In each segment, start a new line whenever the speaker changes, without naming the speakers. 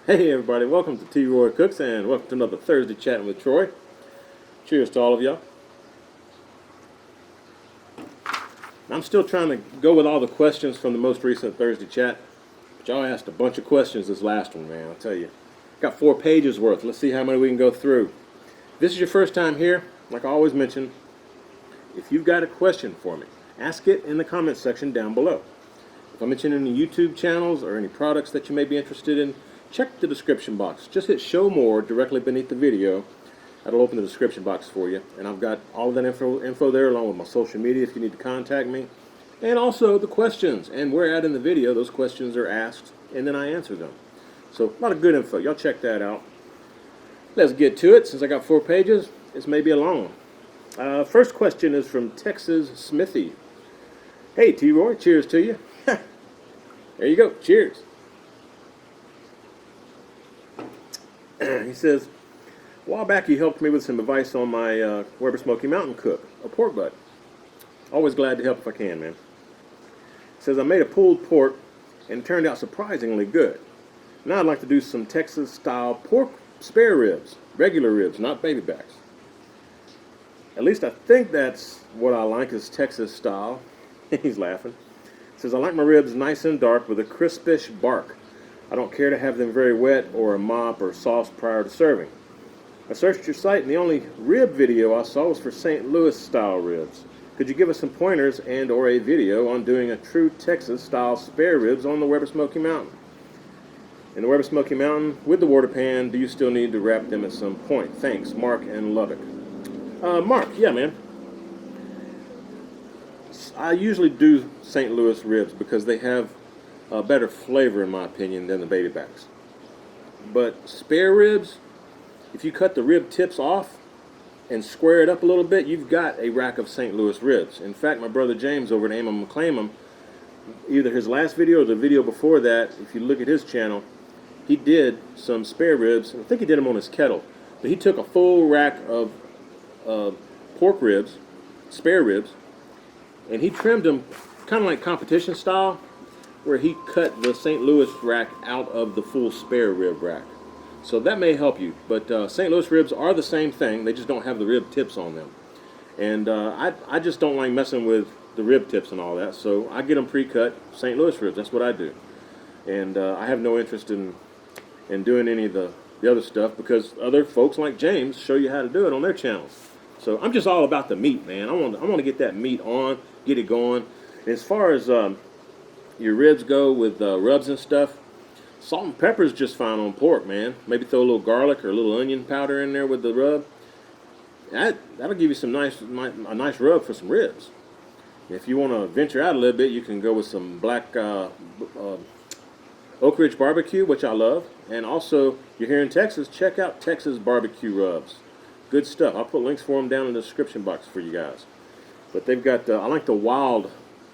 Hey everybody, welcome to T. Roy Cooks and welcome to another Thursday Chatting with Troy. Cheers to all of y'all. I'm still trying to go with all the questions from the most recent Thursday chat. But y'all asked a bunch of questions this last one, man, I'll tell you. Got 4 pages worth. Let's see how many we can go through. If this is your first time here, like I always mention, if you've got a question for me, ask it in the comments section down below. If I mention any YouTube channels or any products that you may be interested in, check the description box. Just hit show more directly beneath the video. That'll open the description box for you. And I've got all of that info there along with my social media if you need to contact me. And also the questions. And where at in the video, those questions are asked and then I answer them. So a lot of good info. Y'all check that out. Let's get to it. Since I got 4 pages, this may be a long one. First question is from Texas Smithy. Hey T-Roy, cheers to you. There you go. Cheers. He says, a while back you helped me with some advice on my Weber Smoky Mountain cook, a pork butt. Always glad to help if I can, man. He says, I made a pulled pork and it turned out surprisingly good. Now I'd like to do some Texas-style pork spare ribs, regular ribs, not baby backs. At least I think that's what I like is Texas style. He's laughing. He says, I like my ribs nice and dark with a crispish bark. I don't care to have them very wet or a mop or sauce prior to serving. I searched your site and the only rib video I saw was for St. Louis style ribs. Could you give us some pointers and or a video on doing a true Texas style spare ribs on the Weber Smoky Mountain? In the Weber Smoky Mountain with the water pan, do you still need to wrap them at some point? Thanks, Mark in Lubbock. Mark, yeah man. I usually do St. Louis ribs because they have a better flavor in my opinion than the baby backs. But spare ribs, if you cut the rib tips off and square it up a little bit, you've got a rack of St. Louis ribs. In fact, my brother James over at Aim 'em Claim 'em, either his last video or the video before that, if you look at his channel, he did some spare ribs. I think he did them on his kettle. But he took a full rack of pork ribs, spare ribs, and he trimmed them kind of like competition style, where he cut the St. Louis rack out of the full spare rib rack. So that may help you. But St. Louis ribs are the same thing. They just don't have the rib tips on them. And I just don't like messing with the rib tips and all that. So I get them pre-cut St. Louis ribs. That's what I do. And I have no interest in doing any of the other stuff because other folks like James show you how to do it on their channels. So I'm just all about the meat, man. I want to get that meat on, get it going. And as far as your ribs go with rubs and stuff, salt and pepper is just fine on pork, man. Maybe throw a little garlic or a little onion powder in there with the rub. That'll give you some a nice rub for some ribs. If you want to venture out a little bit, you can go with some black Oak Ridge barbecue, which I love. And also, you're here in Texas, check out Texas barbecue rubs. Good stuff. I'll put links for them down in the description box for you guys. But they've got, I like the wild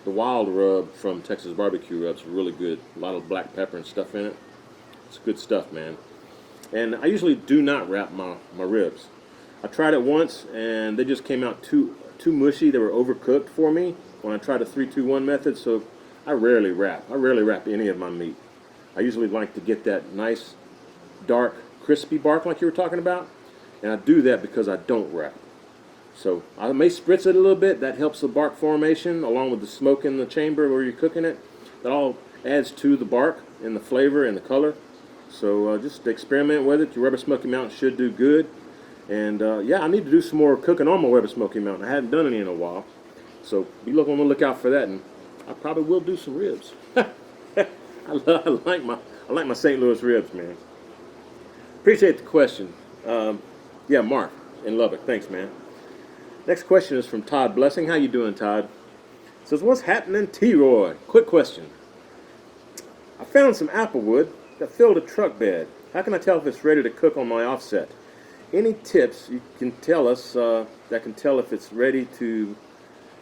rub from Texas barbecue rubs. Really good. A lot of black pepper and stuff in it. It's good stuff, man. And I usually do not wrap my ribs. I tried it once and they just came out too mushy. They were overcooked for me when I tried the 3-2-1 method. So I rarely wrap. I rarely wrap any of my meat. I usually like to get that nice, dark, crispy bark like you were talking about. And I do that because I don't wrap. So I may spritz it a little bit. That helps the bark formation along with the smoke in the chamber where you're cooking it. That all adds to the bark and the flavor and the color. So just experiment with it. Your Weber Smoky Mountain should do good. And yeah, I need to do some more cooking on my Weber Smoky Mountain. I hadn't done any in a while. So be on the lookout for that. And I probably will do some ribs. I like my St. Louis ribs, man. Appreciate the question. Yeah, Mark in Lubbock. Thanks, man. Next question is from Todd Blessing. How you doing, Todd? Says, what's happening, T-Roy? Quick question. I found some applewood that filled a truck bed. How can I tell if it's ready to cook on my offset? Any tips you can tell us that can tell if it's ready to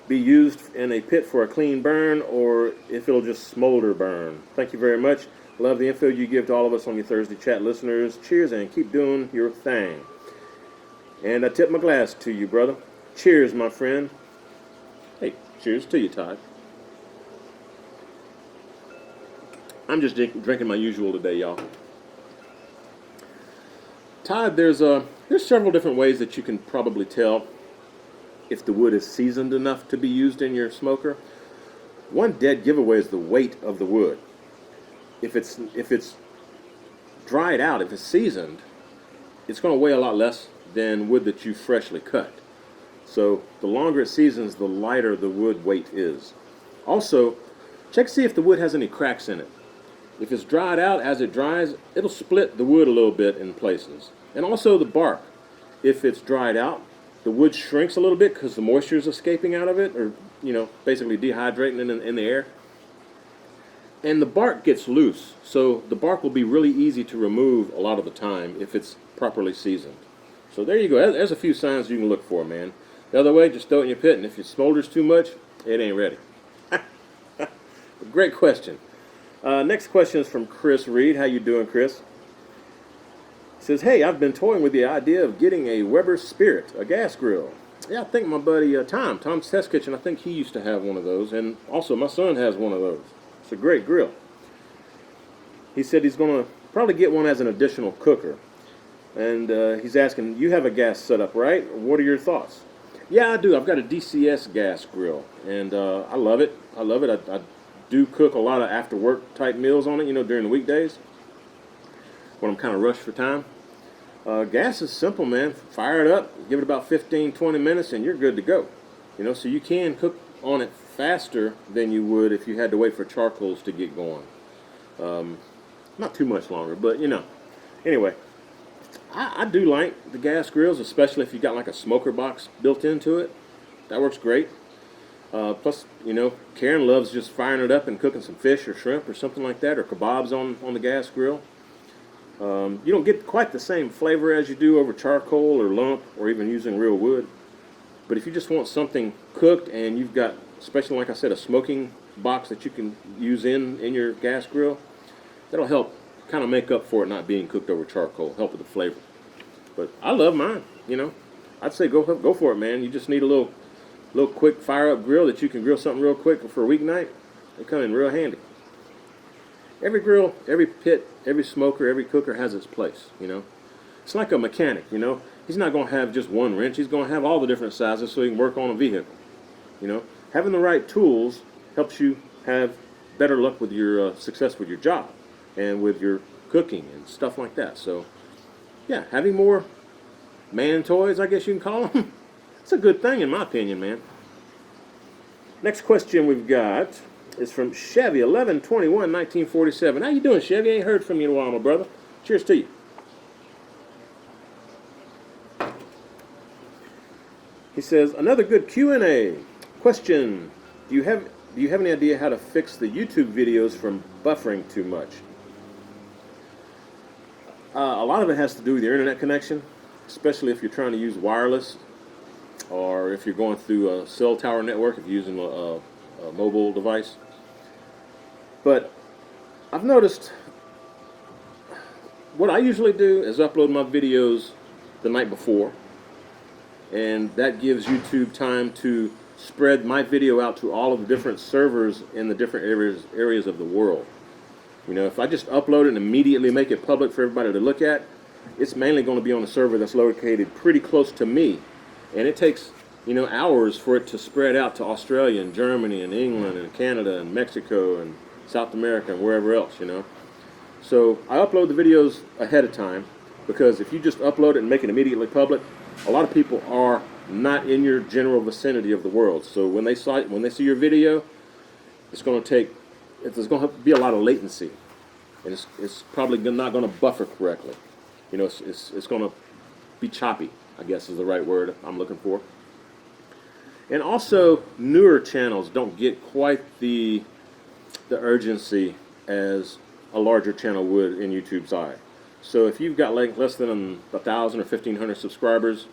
be used in a pit for a clean burn or if it'll just smolder burn? Thank you very much. Love the info you give to all of us on your Thursday chat listeners. Cheers and keep doing your thing. And I tip my glass to you, brother. Cheers, my friend. Hey, cheers to you, Todd. I'm just drinking my usual today, y'all. Todd, there's several different ways that you can probably tell if the wood is seasoned enough to be used in your smoker. One dead giveaway is the weight of the wood. If it's dried out, if it's seasoned, it's going to weigh a lot less than wood that you freshly cut. So the longer it seasons, the lighter the wood weight is. Also, check to see if the wood has any cracks in it. If it's dried out, as it dries, it'll split the wood a little bit in places. And also the bark. If it's dried out, the wood shrinks a little bit because the moisture is escaping out of it, or basically dehydrating it in the air. And the bark gets loose, so the bark will be really easy to remove a lot of the time if it's properly seasoned. So there you go. There's a few signs you can look for, man. The other way, just throw it in your pit, and if it smolders too much, it ain't ready. Great question. Next question is from Chris Reed. How you doing, Chris? He says, hey, I've been toying with the idea of getting a Weber Spirit, a gas grill. Yeah, I think my buddy Tom's Test Kitchen, I think he used to have one of those, and also my son has one of those. It's a great grill. He said he's going to probably get one as an additional cooker. And he's asking, you have a gas setup, right? What are your thoughts? Yeah, I do. I've got a DCS gas grill, and I love it. I love it. I do cook a lot of after-work type meals on it, during the weekdays when I'm kind of rushed for time. Gas is simple, man. Fire it up, give it about 15, 20 minutes, and you're good to go. So you can cook on it faster than you would if you had to wait for charcoals to get going. Not too much longer, but Anyway, I do like the gas grills, especially if you got like a smoker box built into it. That works great. Plus, Karen loves just firing it up and cooking some fish or shrimp or something like that, or kebabs on the gas grill. You don't get quite the same flavor as you do over charcoal or lump or even using real wood. But if you just want something cooked and you've got, especially like I said, a smoking box that you can use in your gas grill, that'll help kind of make up for it not being cooked over charcoal, help with the flavor. But I love mine, I'd say go for it, man. You just need a little quick fire up grill that you can grill something real quick for a weeknight. They come in real handy. Every grill, every pit, every smoker, every cooker has its place, It's like a mechanic, He's not going to have just one wrench. He's going to have all the different sizes so he can work on a vehicle, Having the right tools helps you have better luck with your success with your job and with your cooking and stuff like that. So, yeah, having more man toys, I guess you can call them, it's a good thing in my opinion, man. Next question we've got is from Chevy 1121 1947. How you doing, Chevy? Ain't heard from you in a while, my brother. Cheers to you. He says, another good Q&A. Question, do you have any idea how to fix the YouTube videos from buffering too much? A lot of it has to do with your internet connection, especially if you're trying to use wireless or if you're going through a cell tower network, if you're using a mobile device. But I've noticed what I usually do is upload my videos the night before, and that gives YouTube time to spread my video out to all of the different servers in the different areas of the world. If I just upload it and immediately make it public for everybody to look at, it's mainly going to be on a server that's located pretty close to me, and it takes hours for it to spread out to Australia and Germany and England and Canada and Mexico and South America and wherever else, So I upload the videos ahead of time, because if you just upload it and make it immediately public, a lot of people are not in your general vicinity of the world. So when they see your video, there's going to be a lot of latency, and it's probably not going to buffer correctly. It's going to be choppy, I guess is the right word I'm looking for. And also, newer channels don't get quite the urgency as a larger channel would in YouTube's eye. So if you've got like less than 1,000 or 1,500 subscribers,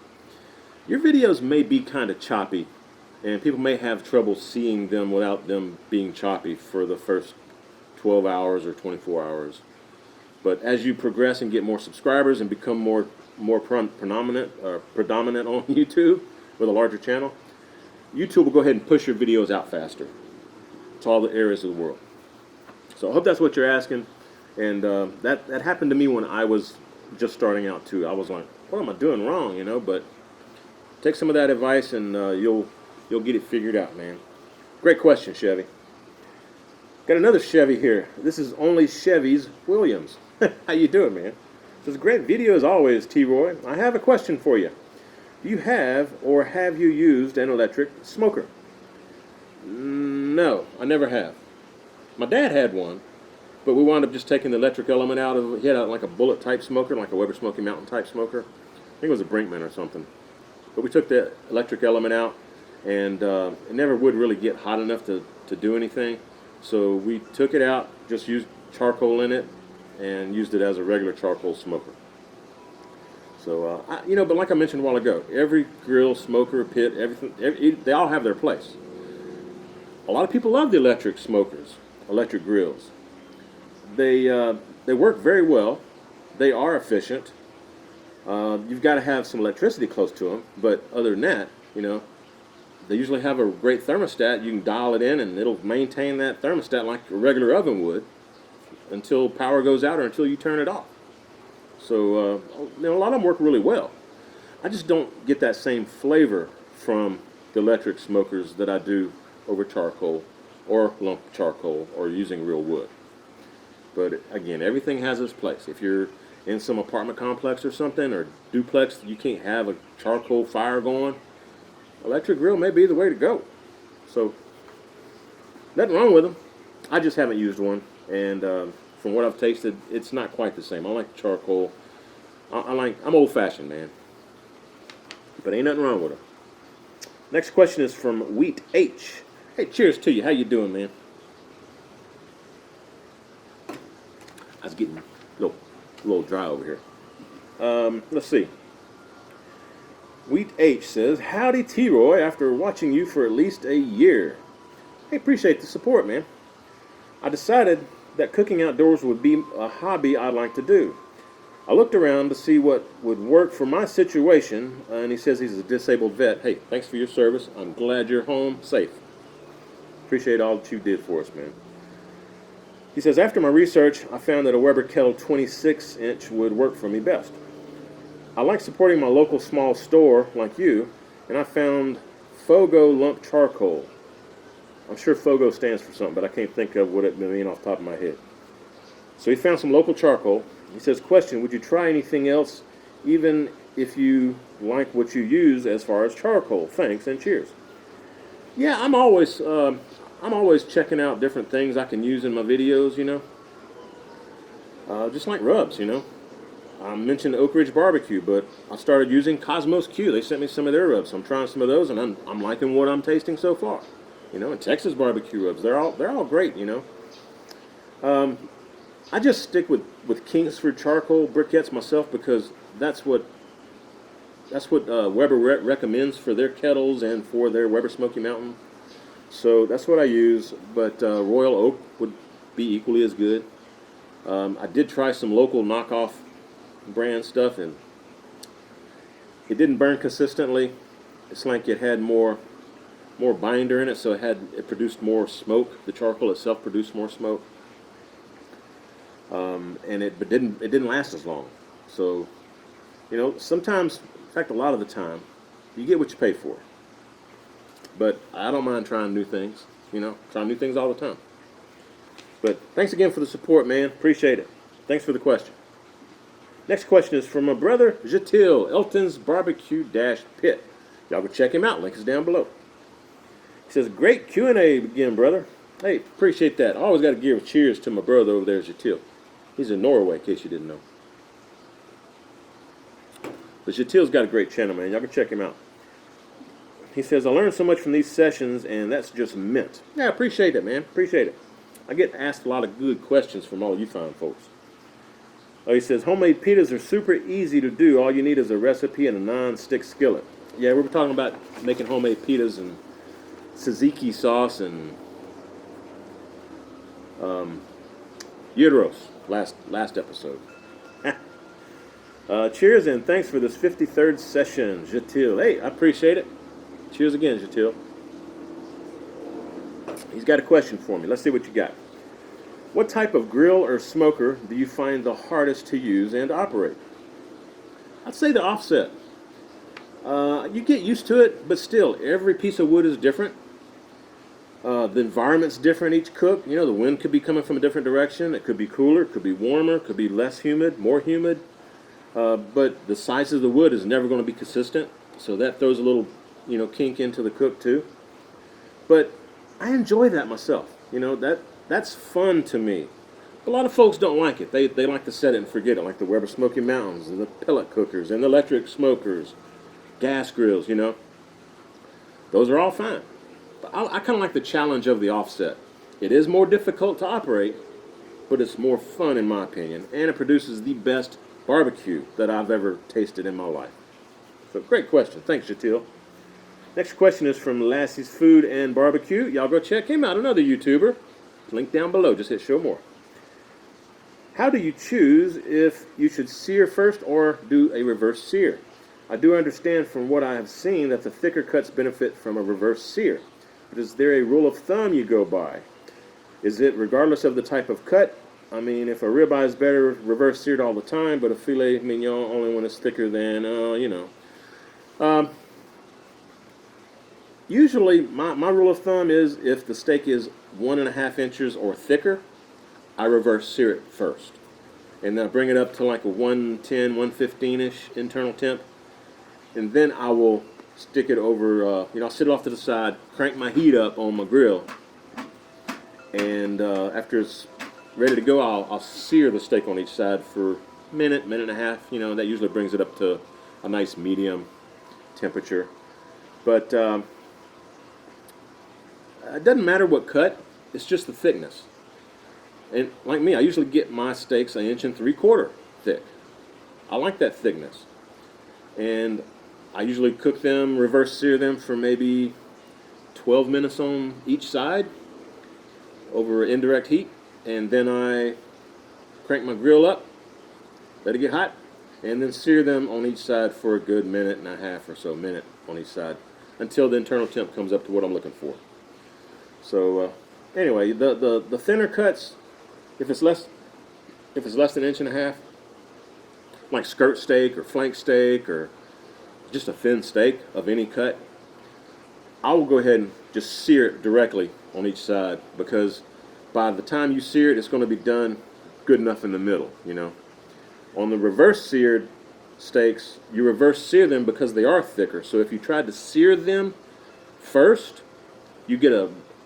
your videos may be kind of choppy, and people may have trouble seeing them without them being choppy for the first 12 hours or 24 hours. But as you progress and get more subscribers and become more predominant on YouTube with a larger channel, YouTube will go ahead and push your videos out faster to all the areas of the world. So I hope that's what you're asking. And that happened to me when I was just starting out too. I was like, what am I doing wrong, you know? But take some of that advice and you'll get it figured out, man. Great question, Chevy. Got another Chevy here. This is Only Chevy's Williams. How you doing, man? This is great video as always, T-Roy. I have a question for you. Do you have or have you used an electric smoker? No, I never have. My dad had one, but we wound up just taking the electric element out of it. He had like a bullet type smoker, like a Weber Smoky Mountain type smoker. I think it was a Brinkman or something. But we took the electric element out, and it never would really get hot enough to do anything. So we took it out, just used charcoal in it, and used it as a regular charcoal smoker. So, but like I mentioned a while ago, every grill, smoker, pit, everything, they all have their place. A lot of people love the electric smokers, electric grills. They work very well. They are efficient. You've got to have some electricity close to them, but other than that, they usually have a great thermostat. You can dial it in, and it'll maintain that thermostat like a regular oven would until power goes out or until you turn it off. So, a lot of them work really well. I just don't get that same flavor from the electric smokers that I do over charcoal or lump charcoal or using real wood. But again, everything has its place. If you're in some apartment complex or something, or duplex, you can't have a charcoal fire going, electric grill may be the way to go. So, nothing wrong with them. I just haven't used one, and from what I've tasted, it's not quite the same. I like charcoal. I'm old-fashioned, man. But ain't nothing wrong with them. Next question is from Wheat H. Hey, cheers to you. How you doing, man? I was getting a little dry over here. Let's see. Wheat H says, howdy T-Roy, after watching you for at least a year. Hey, appreciate the support, man. I decided that cooking outdoors would be a hobby I'd like to do. I looked around to see what would work for my situation, and he says he's a disabled vet. Hey, thanks for your service. I'm glad you're home safe. Appreciate all that you did for us, man. He says, after my research, I found that a Weber Kettle 26-inch would work for me best. I like supporting my local small store like you, and I found Fogo lump charcoal. I'm sure Fogo stands for something, but I can't think of what it means off the top of my head. So he found some local charcoal. He says, question, would you try anything else, even if you like what you use as far as charcoal? Thanks and cheers. Yeah, I'm always checking out different things I can use in my videos, just like rubs, I mentioned Oak Ridge Barbecue, but I started using Cosmos Q. They sent me some of their rubs, so I'm trying some of those, and I'm liking what I'm tasting so far. And Texas barbecue rubs, they're all great, I just stick with Kingsford charcoal briquettes myself because that's what Weber recommends for their kettles and for their Weber Smoky Mountain. So that's what I use, but Royal Oak would be equally as good. I did try some local knockoff brand stuff, and it didn't burn consistently. It's like it had more binder in it, so it produced more smoke. The charcoal itself produced more smoke, and it didn't last as long. So, sometimes, in fact, a lot of the time, you get what you pay for. But I don't mind trying new things. Trying new things all the time. But thanks again for the support, man. Appreciate it. Thanks for the question. Next question is from my brother, Jatil, Elton's Barbecue-Pit. Y'all go check him out. Link is down below. He says, great Q&A again, brother. Hey, appreciate that. I always got to give a cheers to my brother over there, Jatil. He's in Norway, in case you didn't know. But Jatil's got a great channel, man. Y'all can check him out. He says, I learned so much from these sessions, and that's just mint. Yeah, appreciate it, man. Appreciate it. I get asked a lot of good questions from all you fine folks. He says, homemade pitas are super easy to do. All you need is a recipe and a non-stick skillet. Yeah, we were talking about making homemade pitas and tzatziki sauce and gyros last episode. Cheers and thanks for this 53rd session, Jatil. Hey, I appreciate it. Cheers again, Jatil. He's got a question for me. Let's see what you got. What type of grill or smoker do you find the hardest to use and operate? I'd say the offset. You get used to it, but still, every piece of wood is different. The environment's different each cook. You know, the wind could be coming from a different direction. It could be cooler, it could be warmer, it could be less humid, more humid. But the size of the wood is never going to be consistent, so that throws a little, kink into the cook too. But I enjoy that myself. That's fun to me. A lot of folks don't like it. They like to set it and forget it, like the Weber Smoky Mountains and the pellet cookers and the electric smokers, gas grills. Those are all fine. But I kind of like the challenge of the offset. It is more difficult to operate, but it's more fun in my opinion, and it produces the best barbecue that I've ever tasted in my life. So great question. Thanks, Jatil. Next question is from Lassie's Food and Barbecue. Y'all go check him out, another YouTuber. Link down below. Just hit show more. How do you choose if you should sear first or do a reverse sear? I do understand from what I have seen that the thicker cuts benefit from a reverse sear. But is there a rule of thumb you go by? Is it regardless of the type of cut? I mean, if a ribeye is better reverse seared all the time, but a filet mignon only when it's thicker than, Usually, my rule of thumb is if the steak is 1.5 inches or thicker, I reverse sear it first. And then I bring it up to like a 110, 115-ish internal temp. And then I will stick it over, I'll sit it off to the side, crank my heat up on my grill. And after it's ready to go, I'll sear the steak on each side for a minute, minute and a half. That usually brings it up to a nice medium temperature. But it doesn't matter what cut, it's just the thickness. And like me, I usually get my steaks 1 3/4 inch thick. I like that thickness. And I usually cook them, reverse sear them for maybe 12 minutes on each side over indirect heat. And then I crank my grill up, let it get hot, and then sear them on each side for a good 1.5 minutes or so, minute on each side, until the internal temp comes up to what I'm looking for. So anyway, the thinner cuts, if it's less than 1.5 inches, like skirt steak or flank steak or just a thin steak of any cut, I will go ahead and just sear it directly on each side, because by the time you sear it, it's going to be done good enough in the middle. On the reverse seared steaks, you reverse sear them because they are thicker. So if you tried to sear them first, you get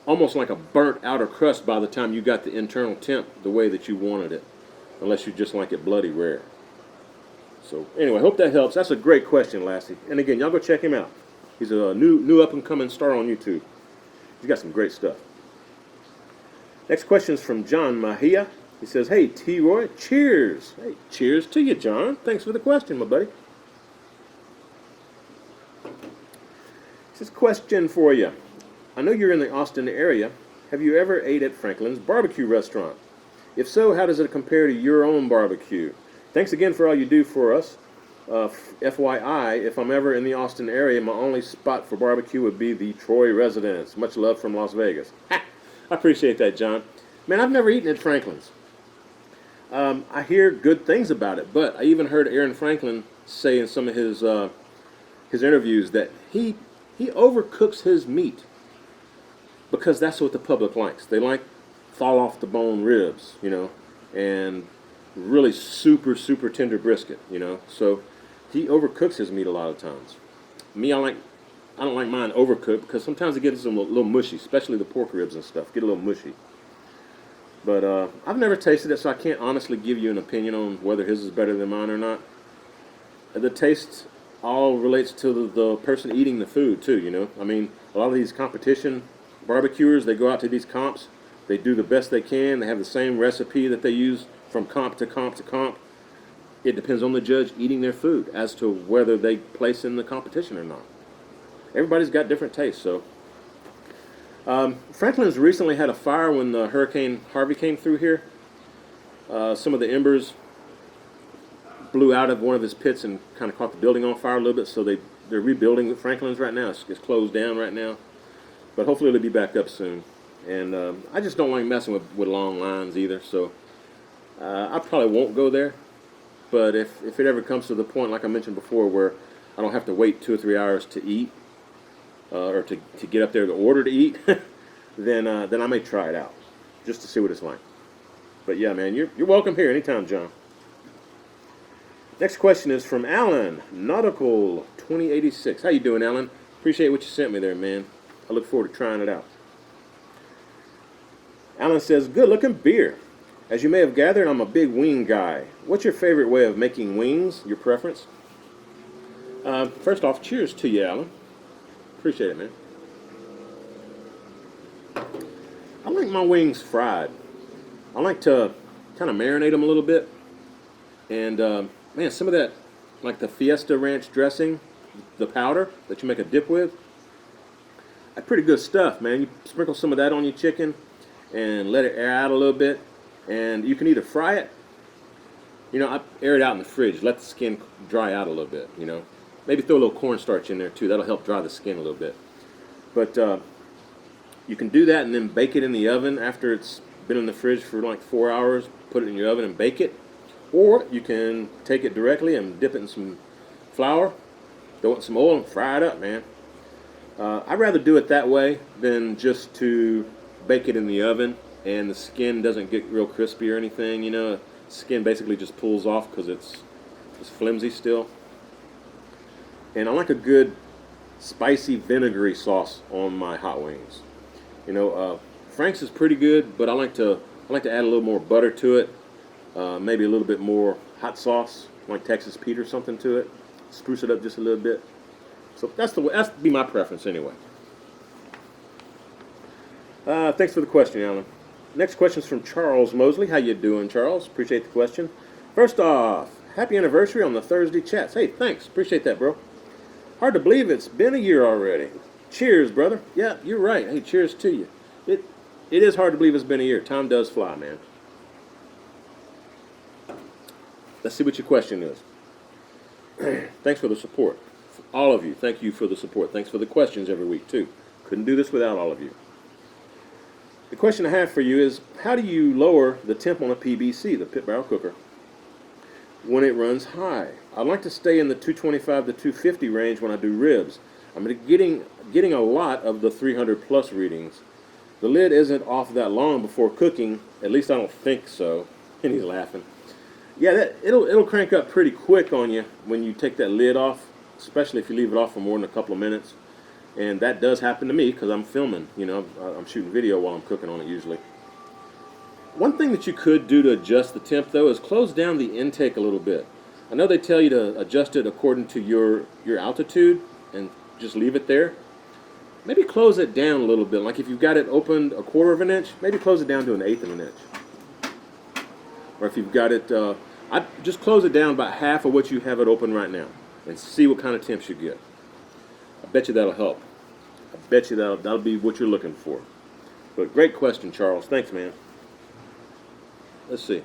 almost like a burnt outer crust by the time you got the internal temp the way that you wanted it, unless you just like it bloody rare. So anyway, hope that helps. That's a great question, Lassie. And again, y'all go check him out. He's a new up and coming star on YouTube. He's got some great stuff. Next question is from John Mahia. He says, "Hey, T-Roy, cheers." Hey, cheers to you, John. Thanks for the question, my buddy. This is a question for you. I know you're in the Austin area. Have you ever ate at Franklin's Barbecue Restaurant? If so, how does it compare to your own barbecue? Thanks again for all you do for us. FYI, if I'm ever in the Austin area, my only spot for barbecue would be the Troy Residence. Much love from Las Vegas. Ha! I appreciate that, John. Man, I've never eaten at Franklin's. I hear good things about it, but I even heard Aaron Franklin say in some of his interviews that he overcooks his meat because that's what the public likes. They like fall off the bone ribs, and really super, super tender brisket, So he overcooks his meat a lot of times. Me, I don't like mine overcooked because sometimes it gets a little mushy, especially the pork ribs and stuff. Get a little mushy. But I've never tasted it, so I can't honestly give you an opinion on whether his is better than mine or not. The taste all relates to the person eating the food too, I mean, a lot of these competition barbecuers, they go out to these comps. They do the best they can. They have the same recipe that they use from comp to comp to comp. It depends on the judge eating their food as to whether they place in the competition or not. Everybody's got different tastes, so. Franklin's recently had a fire when the Hurricane Harvey came through here. Some of the embers blew out of one of his pits and kind of caught the building on fire a little bit, so they're rebuilding Franklin's right now. It's closed down right now, but hopefully it'll be back up soon. And I just don't like messing with long lines either, so I probably won't go there. But if it ever comes to the point, like I mentioned before, where I don't have to wait 2 or 3 hours to eat, or to get up there to order to eat, then I may try it out, just to see what it's like. But yeah, man, you're welcome here anytime, John. Next question is from Alan, Nautical 2086. How you doing, Alan? Appreciate what you sent me there, man. I look forward to trying it out. Alan says, good looking beer. As you may have gathered, I'm a big wing guy. What's your favorite way of making wings? Your preference? First off, cheers to you, Alan. Appreciate it, man. I like my wings fried. I like to kind of marinate them a little bit. And, man, some of that, like the Fiesta Ranch dressing, the powder that you make a dip with, that's pretty good stuff, man. You sprinkle some of that on your chicken and let it air out a little bit. And you can either fry it, you know, I air it out in the fridge, let the skin dry out a little bit, you know. Maybe throw a little cornstarch in there too, that'll help dry the skin a little bit. But you can do that and then bake it in the oven after it's been in the fridge for like 4 hours, put it in your oven and bake it. Or you can take it directly and dip it in some flour, throw it in some oil and fry it up, man. I'd rather do it that way than just to bake it in the oven and the skin doesn't get real crispy or anything, you know. Skin basically just pulls off because it's flimsy still. And I like a good spicy vinegary sauce on my hot wings. You know, Frank's is pretty good, but I like to add a little more butter to it, maybe a little bit more hot sauce, like Texas Pete or something to it, spruce it up just a little bit. So that's be my preference anyway. Thanks for the question, Alan. Next question is from Charles Mosley. How you doing, Charles? Appreciate the question. First off, happy anniversary on the Thursday chats. Hey, thanks. Appreciate that, bro. Hard to believe it's been a year already. Cheers, brother. Yeah, you're right. Hey, cheers to you. It is hard to believe it's been a year. Time does fly, man. Let's see what your question is. Thanks for the support. All of you, thank you for the support. Thanks for the questions every week, too. Couldn't do this without all of you. The question I have for you is, how do you lower the temp on a PBC, the pit barrel cooker, when it runs high? I like to stay in the 225 to 250 range when I do ribs. I'm getting a lot of the 300 plus readings. The lid isn't off that long before cooking, at least I don't think so. And he's laughing. Yeah, it'll crank up pretty quick on you when you take that lid off, especially if you leave it off for more than a couple of minutes. And that does happen to me because I'm filming, you know, I'm shooting video while I'm cooking on it usually. One thing that you could do to adjust the temp, though, is close down the intake a little bit. I know they tell you to adjust it according to your altitude and just leave it there. Maybe close it down a little bit. Like if you've got it opened 1/4 of an inch, maybe close it down to 1/8 of an inch. Or if you've got it, I just close it down about half of what you have it open right now and see what kind of temps you get. I bet you that'll help. I bet you that'll be what you're looking for. But great question, Charles. Thanks, man. Let's see.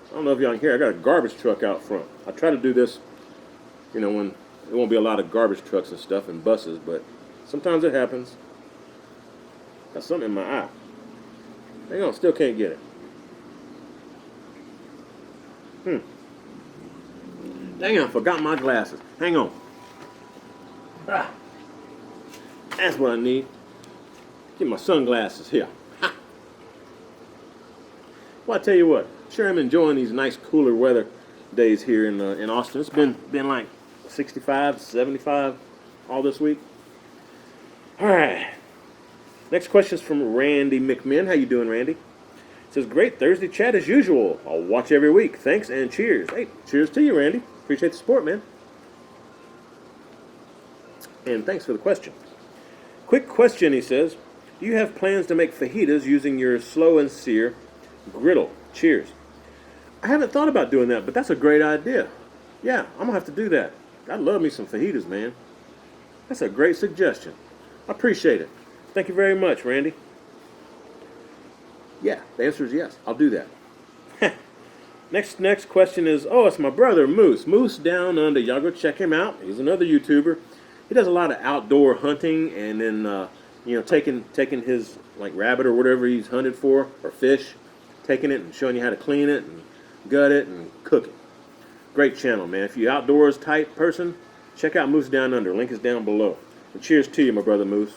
I don't know if y'all can hear. I got a garbage truck out front. I try to do this, you know, when there won't be a lot of garbage trucks and stuff and buses, but sometimes it happens. Got something in my eye. Hang on, still can't get it. Dang it, I forgot my glasses. Hang on. That's what I need. Get my sunglasses here. Ha. Well, I tell you what, sure I'm enjoying these nice cooler weather days here in Austin. It's been like 65, 75 all this week. All right. Next question is from Randy McMinn. How you doing, Randy? It says, great Thursday chat as usual. I'll watch every week. Thanks and cheers. Hey, cheers to you, Randy. Appreciate the support, man. And thanks for the question. Quick question, he says. Do you have plans to make fajitas using your slow and sear griddle? Cheers. I haven't thought about doing that, but that's a great idea. Yeah, I'm going to have to do that. I love me some fajitas, man. That's a great suggestion. I appreciate it. Thank you very much, Randy. Yeah, the answer is yes. I'll do that. Next question is, it's my brother, Moose. Moose down under. Y'all go check him out. He's another YouTuber. He does a lot of outdoor hunting and then, taking his, like, rabbit or whatever he's hunted for, or fish, taking it and showing you how to clean it and gut it and cook it. Great channel, man. If you're outdoors type person, check out Moose Down Under. Link is down below. And cheers to you, my brother Moose.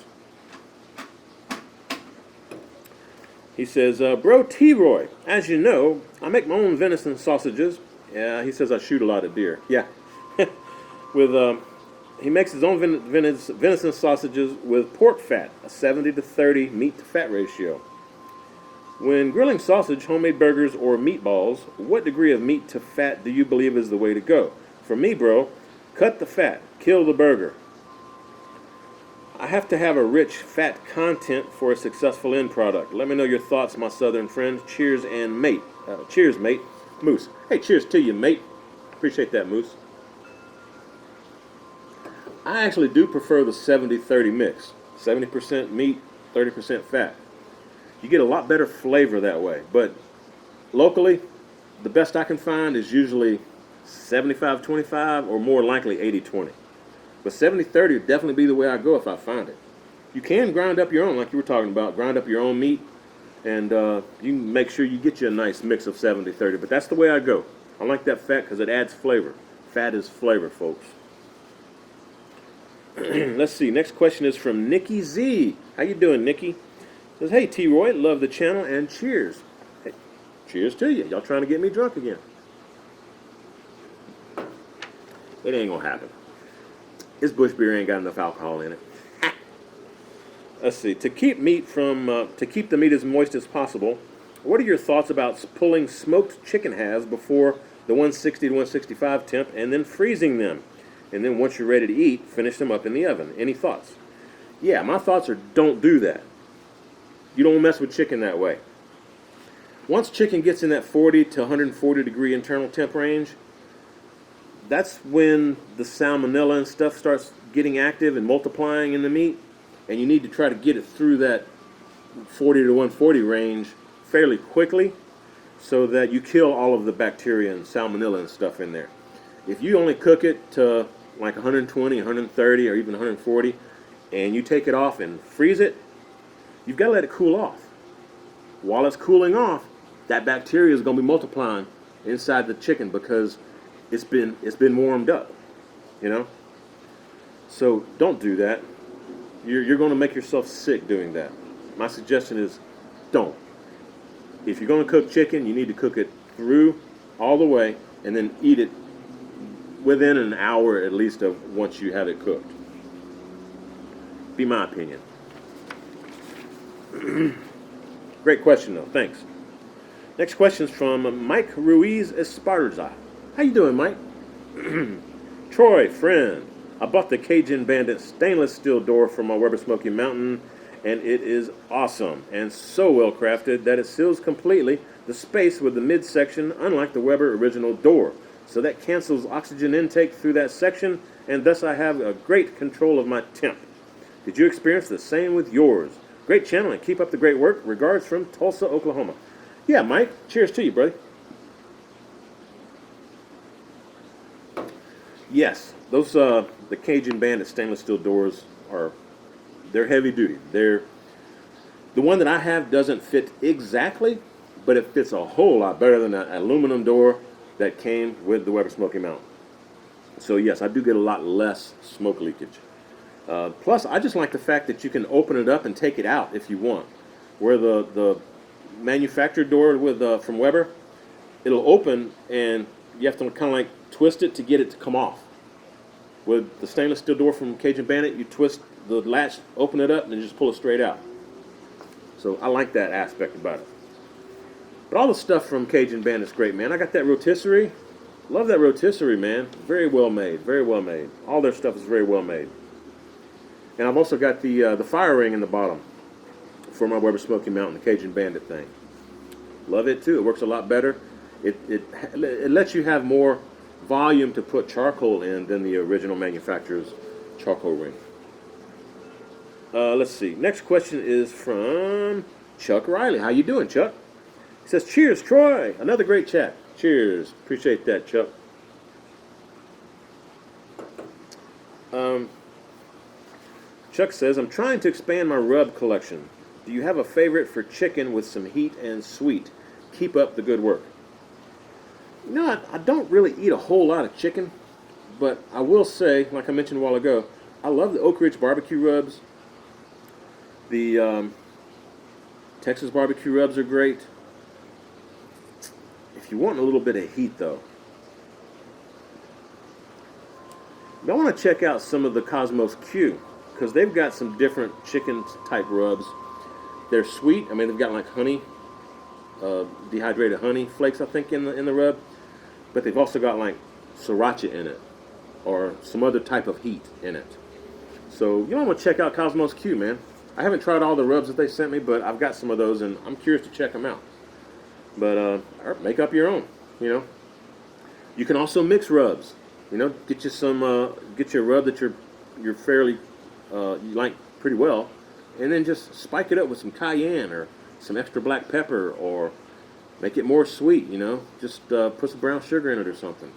He says, Bro T-Roy, as you know, I make my own venison sausages. Yeah, he says I shoot a lot of deer. Yeah. He makes his own venison sausages with pork fat, a 70 to 30 meat to fat ratio. When grilling sausage, homemade burgers, or meatballs, what degree of meat to fat do you believe is the way to go? For me, bro, cut the fat, kill the burger. I have to have a rich fat content for a successful end product. Let me know your thoughts, my southern friends. Cheers and mate. Cheers, mate. Moose. Hey, cheers to you, mate. Appreciate that, Moose. I actually do prefer the 70-30 mix. 70% meat, 30% fat. You get a lot better flavor that way. But locally, the best I can find is usually 75-25 or more likely 80-20. But 70-30 would definitely be the way I go if I find it. You can grind up your own, like you were talking about. Grind up your own meat, and you can make sure you get you a nice mix of 70-30. But that's the way I go. I like that fat because it adds flavor. Fat is flavor, folks. Let's see. Next question is from Nikki Z. How you doing, Nikki? Says, hey, T-Roy, love the channel, and cheers. Hey, cheers to you. Y'all trying to get me drunk again. It ain't going to happen. This bush beer ain't got enough alcohol in it. Let's see. To keep the meat as moist as possible, what are your thoughts about pulling smoked chicken halves before the 160 to 165 temp and then freezing them? And then once you're ready to eat, finish them up in the oven. Any thoughts? Yeah, my thoughts are don't do that. You don't mess with chicken that way. Once chicken gets in that 40 to 140 degree internal temp range, that's when the salmonella and stuff starts getting active and multiplying in the meat, and you need to try to get it through that 40 to 140 range fairly quickly so that you kill all of the bacteria and salmonella and stuff in there. If you only cook it to like 120, 130, or even 140, and you take it off and freeze it, you've got to let it cool off. While it's cooling off, that bacteria is going to be multiplying inside the chicken because it's been warmed up, you know. So don't do that. You're going to make yourself sick doing that. My suggestion is don't. If you're going to cook chicken, you need to cook it through all the way and then eat it within an hour at least of once you have it cooked. Be my opinion. Great question though. Thanks. Next question is from Mike Ruiz Esparza. How you doing, Mike? Troy, friend. I bought the Cajun Bandit stainless steel door from my Weber Smoky Mountain, and it is awesome and so well crafted that it seals completely the space with the midsection, unlike the Weber original door. So that cancels oxygen intake through that section, and thus I have a great control of my temp. Did you experience the same with yours? Great channel, and keep up the great work. Regards from Tulsa, Oklahoma. Yeah, Mike. Cheers to you, buddy. Yes, those the Cajun Bandit stainless steel doors they're heavy duty. The one that I have doesn't fit exactly, but it fits a whole lot better than that aluminum door that came with the Weber Smoky Mountain. So yes, I do get a lot less smoke leakage. Plus, I just like the fact that you can open it up and take it out if you want. Where the manufactured door from Weber, it'll open and you have to kind of like twist it to get it to come off. With the stainless steel door from Cajun Bandit, you twist the latch, open it up, and then just pull it straight out. So I like that aspect about it. But all the stuff from Cajun Bandit's great, man. I got that rotisserie. Love that rotisserie, man. Very well made. Very well made. All their stuff is very well made. And I've also got the fire ring in the bottom for my Weber Smoky Mountain, the Cajun Bandit thing. Love it too. It works a lot better. It lets you have more volume to put charcoal in than the original manufacturer's charcoal ring. Let's see. Next question is from Chuck Riley. How you doing, Chuck? He says, cheers, Troy. Another great chat. Cheers. Appreciate that, Chuck. Chuck says, I'm trying to expand my rub collection. Do you have a favorite for chicken with some heat and sweet? Keep up the good work. You know, I don't really eat a whole lot of chicken, but I will say, like I mentioned a while ago, I love the Oak Ridge barbecue rubs. The Texas barbecue rubs are great. If you want a little bit of heat, though, I want to check out some of the Cosmos Q, because they've got some different chicken type rubs. They're sweet. I mean, they've got like honey, dehydrated honey flakes, I think, in the rub. But they've also got like sriracha in it, or some other type of heat in it. So you want to check out Cosmos Q, man. I haven't tried all the rubs that they sent me, but I've got some of those, and I'm curious to check them out. But make up your own. You know, you can also mix rubs. You know, get you some, get you a rub that you're fairly you like pretty well, and then just spike it up with some cayenne or some extra black pepper, or make it more sweet. You know, just put some brown sugar in it or something.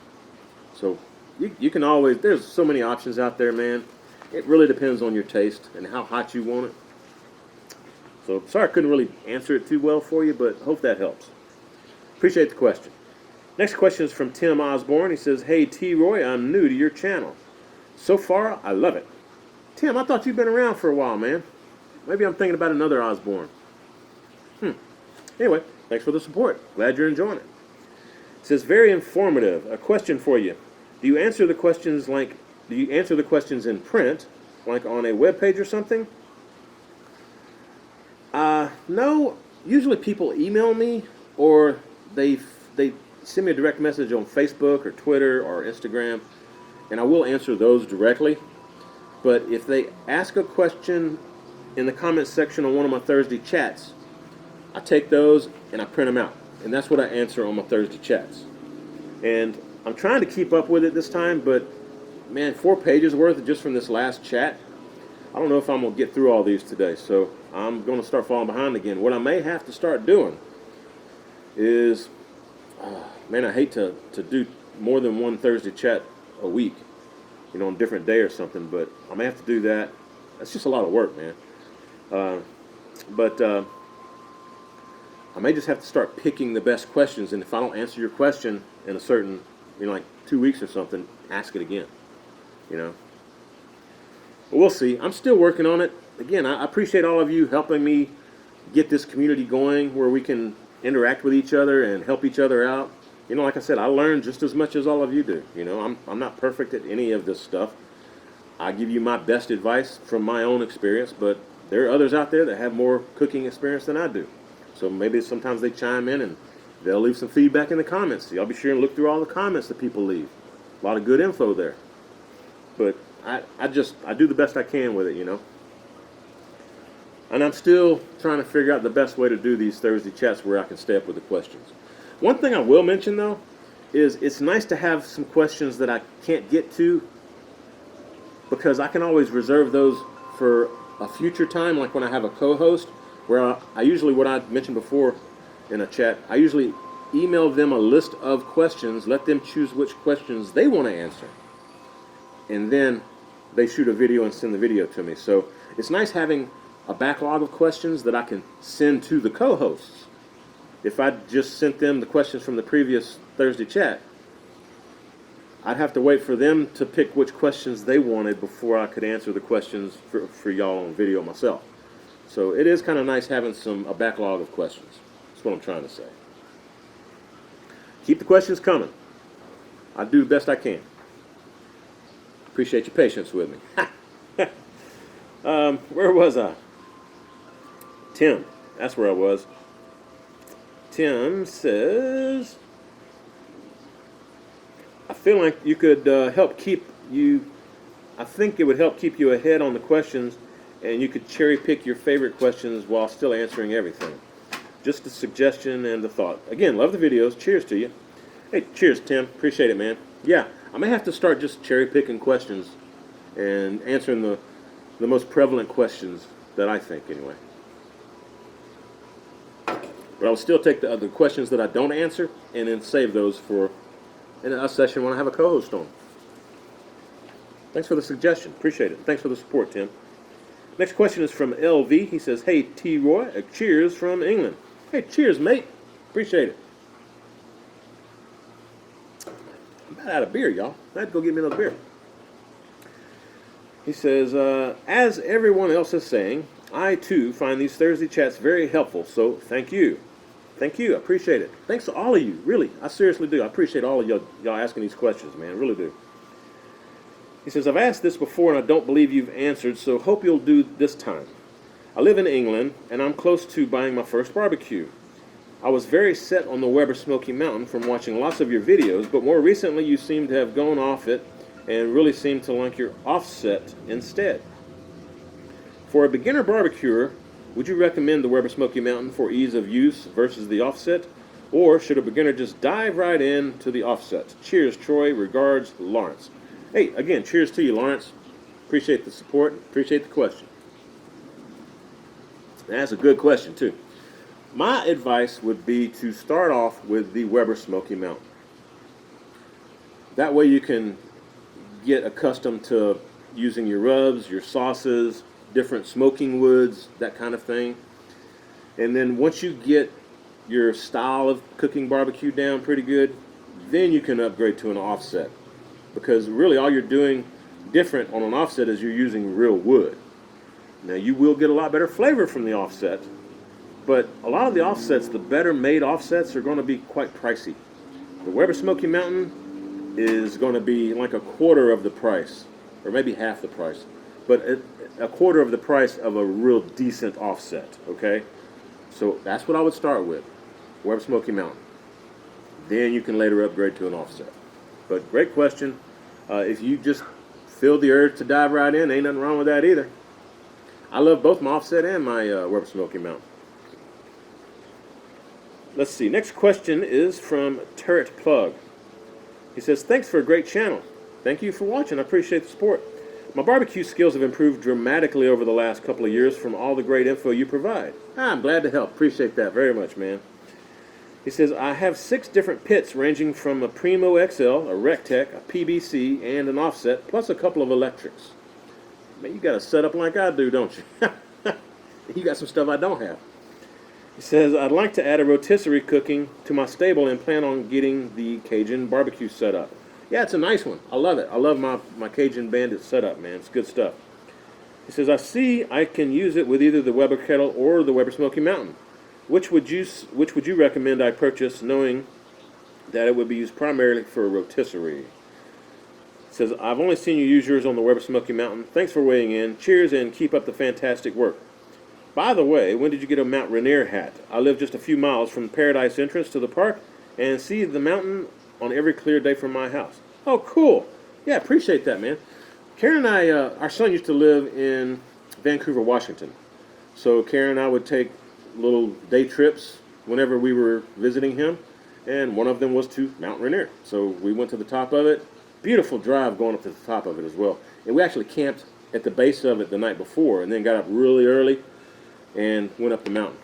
So you can always, there's so many options out there, man. It really depends on your taste and how hot you want it. So sorry I couldn't really answer it too well for you, but hope that helps. Appreciate the question. Next question is from Tim Osborne. He says, "Hey T. Roy, I'm new to your channel. So far, I love it." Tim, I thought you'd been around for a while, man. Maybe I'm thinking about another Osborne. Anyway, thanks for the support. Glad you're enjoying it. It says, "Very informative. A question for you. Do you answer the questions in print, like on a web page or something?" No. Usually people email me, or they send me a direct message on Facebook or Twitter or Instagram, and I will answer those directly. But if they ask a question in the comments section on one of my Thursday chats, I take those and I print them out, and that's what I answer on my Thursday chats. And I'm trying to keep up with it this time, but man, 4 pages worth just from this last chat. I don't know if I'm going to get through all these today, so I'm going to start falling behind again. What I may have to start doing is, man, I hate to do more than one Thursday chat a week, you know, on a different day or something, but I may have to do that. That's just a lot of work, man. But I may just have to start picking the best questions, and if I don't answer your question in a certain, you know, like 2 weeks or something, ask it again, you know. But we'll see. I'm still working on it. Again, I appreciate all of you helping me get this community going where we can interact with each other and help each other out. You know, like I said, I learn just as much as all of you do. You know, I'm not perfect at any of this stuff. I give you my best advice from my own experience, but there are others out there that have more cooking experience than I do. So maybe sometimes they chime in and they'll leave some feedback in the comments. So I'll be sure and look through all the comments that people leave. A lot of good info there. But I do the best I can with it, you know. And I'm still trying to figure out the best way to do these Thursday chats where I can stay up with the questions. One thing I will mention, though, is it's nice to have some questions that I can't get to, because I can always reserve those for a future time, like when I have a co-host, where I usually, what I mentioned before in a chat, I usually email them a list of questions, let them choose which questions they want to answer, and then they shoot a video and send the video to me. So it's nice having a backlog of questions that I can send to the co-hosts. If I just sent them the questions from the previous Thursday chat, I'd have to wait for them to pick which questions they wanted before I could answer the questions for y'all on video myself. So it is kind of nice having a backlog of questions. That's what I'm trying to say. Keep the questions coming. I do the best I can. Appreciate your patience with me. Where was I? Tim. That's where I was. Tim says, "I feel like you could help keep you. I think it would help keep you ahead on the questions, and you could cherry pick your favorite questions while still answering everything. Just a suggestion and a thought. Again, love the videos. Cheers to you." Hey, cheers, Tim. Appreciate it, man. Yeah, I may have to start just cherry picking questions and answering the most prevalent questions that I think, anyway. But I'll still take the other questions that I don't answer and then save those for in a session when I have a co-host on. Thanks for the suggestion. Appreciate it. Thanks for the support, Tim. Next question is from LV. He says, "Hey, T. Roy, a cheers from England." Hey, cheers, mate. Appreciate it. got out of beer, y'all. I had to go get me another beer. He says, as everyone else is saying, I too find these Thursday chats very helpful, so thank you. Thank you. I appreciate it. Thanks to all of you. Really, I seriously do. I appreciate all of y'all asking these questions, man. I really do. He says, I've asked this before and I don't believe you've answered, so hope you'll do this time. I live in England and I'm close to buying my first barbecue. I was very set on the Weber Smoky Mountain from watching lots of your videos, but more recently you seem to have gone off it and really seem to like your offset instead. For a beginner barbecuer, would you recommend the Weber Smoky Mountain for ease of use versus the offset? Or should a beginner just dive right in to the offset? Cheers, Troy. Regards, Lawrence. Hey, again, cheers to you, Lawrence. Appreciate the support. Appreciate the question. That's a good question, too. My advice would be to start off with the Weber Smoky Mountain. That way you can get accustomed to using your rubs, your sauces, different smoking woods, that kind of thing. And then once you get your style of cooking barbecue down pretty good, then you can upgrade to an offset. Because really all you're doing different on an offset is you're using real wood. Now you will get a lot better flavor from the offset, but a lot of the offsets, the better made offsets, are going to be quite pricey. The Weber Smoky Mountain is going to be like a quarter of the price, or maybe half the price, but a quarter of the price of a real decent offset, okay? So that's what I would start with, Weber Smoky Mountain. Then you can later upgrade to an offset. But great question. If you just feel the urge to dive right in, ain't nothing wrong with that either. I love both my offset and my Weber Smoky Mountain. Let's see. Next question is from Turret Plug. He says, thanks for a great channel. Thank you for watching. I appreciate the support. My barbecue skills have improved dramatically over the last couple of years from all the great info you provide. I'm glad to help. Appreciate that very much, man. He says, I have 6 different pits ranging from a Primo XL, a Rectech, a PBC, and an offset, plus a couple of electrics. Man, you got a setup like I do, don't you? You got some stuff I don't have. He says, I'd like to add a rotisserie cooking to my stable and plan on getting the Cajun barbecue set up. Yeah, it's a nice one. I love it. I love my Cajun Bandit setup, man. It's good stuff. He says, I see I can use it with either the Weber Kettle or the Weber Smoky Mountain. Which would you recommend I purchase, knowing that it would be used primarily for a rotisserie? He says, I've only seen you use yours on the Weber Smoky Mountain. Thanks for weighing in. Cheers and keep up the fantastic work. By the way, when did you get a Mount Rainier hat? I live just a few miles from the Paradise entrance to the park and see the mountain on every clear day from my house. Oh, cool. Yeah, appreciate that, man. Karen and I, our son used to live in Vancouver, Washington. So Karen and I would take little day trips whenever we were visiting him, and one of them was to Mount Rainier. So we went to the top of it. Beautiful drive going up to the top of it as well. And we actually camped at the base of it the night before and then got up really early and went up the mountain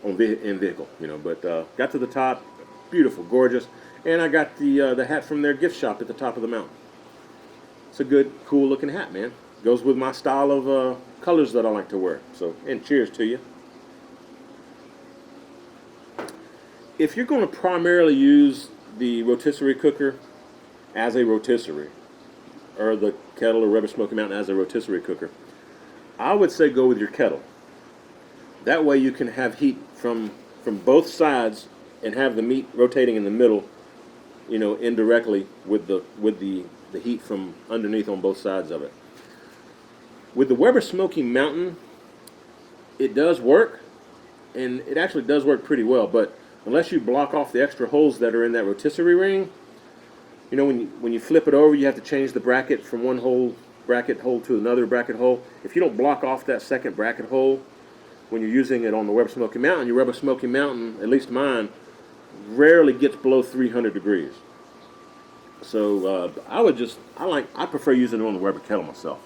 in vehicle, but got to the top. Beautiful, gorgeous. And I got the hat from their gift shop at the top of the mountain. It's a good, cool looking hat, man. Goes with my style of colors that I like to wear. So, and cheers to you. If you're going to primarily use the rotisserie cooker as a rotisserie, or the kettle or Weber Smoky Mountain as a rotisserie cooker, I would say go with your kettle. That way you can have heat from both sides and have the meat rotating in the middle, indirectly with the heat from underneath on both sides of it. With the Weber Smoky Mountain, it does work, and it actually does work pretty well, but unless you block off the extra holes that are in that rotisserie ring, when you flip it over, you have to change the bracket from one bracket hole to another bracket hole. If you don't block off that second bracket hole when you're using it on the Weber Smoky Mountain, your Weber Smoky Mountain, at least mine, rarely gets below 300 degrees. So I prefer using it on the Weber Kettle myself.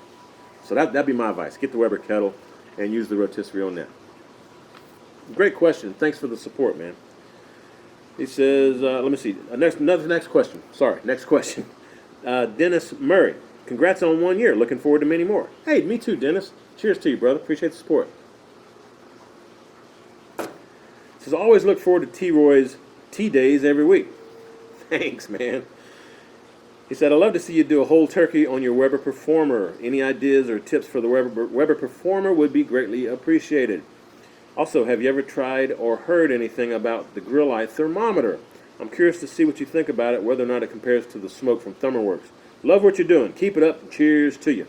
So that'd be my advice. Get the Weber Kettle and use the rotisserie on that. Great question. Thanks for the support, man. He says, let me see. Next question. Sorry, next question. Dennis Murray. Congrats on 1 year. Looking forward to many more. Hey, me too, Dennis. Cheers to you, brother. Appreciate the support. He says, always look forward to T-Roy's Tea Days every week. Thanks, man. He said, "I'd love to see you do a whole turkey on your Weber Performer. Any ideas or tips for the Weber Performer would be greatly appreciated. Also, have you ever tried or heard anything about the grilleye thermometer? I'm curious to see what you think about it, whether or not it compares to the smoke from Thermoworks. Love what you're doing. Keep it up, and cheers to you."